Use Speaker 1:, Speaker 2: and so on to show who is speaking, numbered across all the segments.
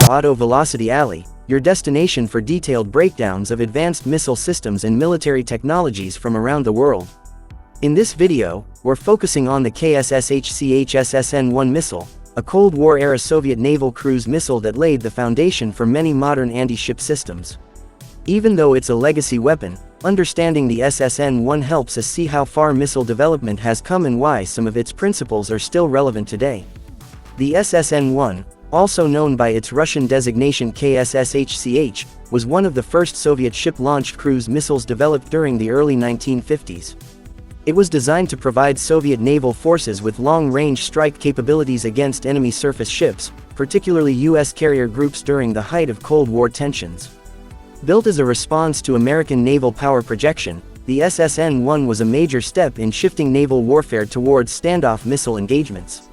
Speaker 1: AutoVelocityAli, your destination for detailed breakdowns of advanced missile systems and military technologies from around the world. In this video, we're focusing on the KSSHCH SSN-1 missile, a Cold War-era Soviet naval cruise missile that laid the foundation for many modern anti-ship systems. Even though it's a legacy weapon, understanding the SSN-1 helps us see how far missile development has come and why some of its principles are still relevant today. The SSN-1, also known by its Russian designation KSSHCH, was one of the first Soviet ship-launched cruise missiles developed during the early 1950s. It was designed to provide Soviet naval forces with long-range strike capabilities against enemy surface ships, particularly U.S. carrier groups during the height of Cold War tensions. Built as a response to American naval power projection, the SSN-1 was a major step in shifting naval warfare towards standoff missile engagements.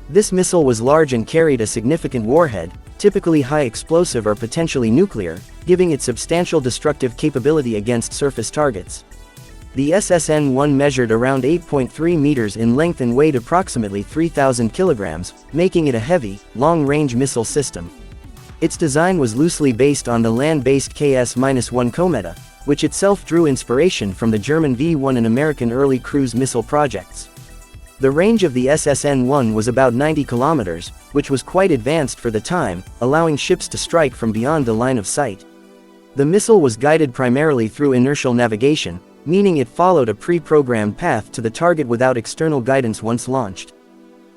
Speaker 1: This missile was large and carried a significant warhead, typically high explosive or potentially nuclear, giving it substantial destructive capability against surface targets. The SSN-1 measured around 8.3 meters in length and weighed approximately 3,000 kilograms, making it a heavy, long-range missile system. Its design was loosely based on the land-based KS-1 Kometa, which itself drew inspiration from the German V-1 and American early cruise missile projects. The range of the SSN-1 was about 90 kilometers, which was quite advanced for the time, allowing ships to strike from beyond the line of sight. The missile was guided primarily through inertial navigation, meaning it followed a pre-programmed path to the target without external guidance once launched.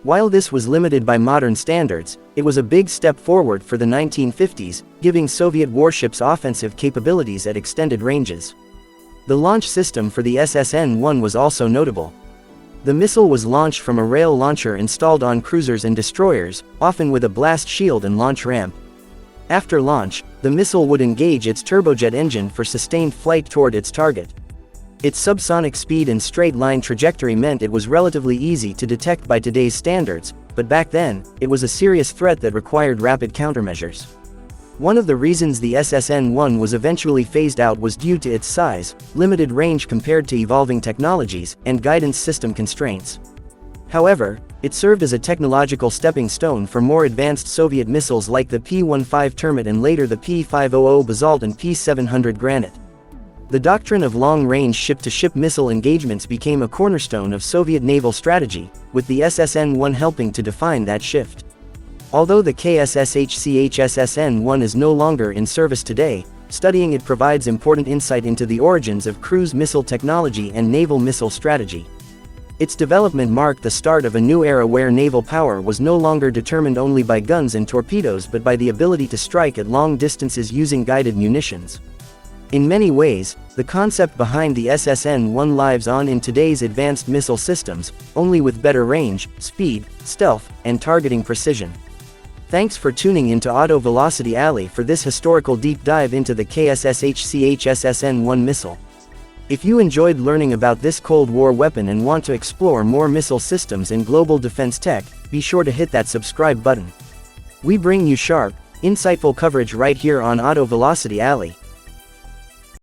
Speaker 1: While this was limited by modern standards, it was a big step forward for the 1950s, giving Soviet warships offensive capabilities at extended ranges. The launch system for the SSN-1 was also notable. The missile was launched from a rail launcher installed on cruisers and destroyers, often with a blast shield and launch ramp. After launch, the missile would engage its turbojet engine for sustained flight toward its target. Its subsonic speed and straight-line trajectory meant it was relatively easy to detect by today's standards, but back then, it was a serious threat that required rapid countermeasures. One of the reasons the SSN-1 was eventually phased out was due to its size, limited range compared to evolving technologies, and guidance system constraints. However, it served as a technological stepping stone for more advanced Soviet missiles like the P-15 Termit and later the P-500 Basalt and P-700 Granite. The doctrine of long-range ship-to-ship missile engagements became a cornerstone of Soviet naval strategy, with the SSN-1 helping to define that shift. Although the KSSHCH SSN-1 is no longer in service today, studying it provides important insight into the origins of cruise missile technology and naval missile strategy. Its development marked the start of a new era where naval power was no longer determined only by guns and torpedoes but by the ability to strike at long distances using guided munitions. In many ways, the concept behind the SSN-1 lives on in today's advanced missile systems, only with better range, speed, stealth, and targeting precision. Thanks for tuning into AutoVelocityAli for this historical deep dive into the KSSHCH SSN-1 missile. If you enjoyed learning about this Cold War weapon and want to explore more missile systems and global defense tech, be sure to hit that subscribe button. We bring you sharp, insightful coverage right here on AutoVelocityAli.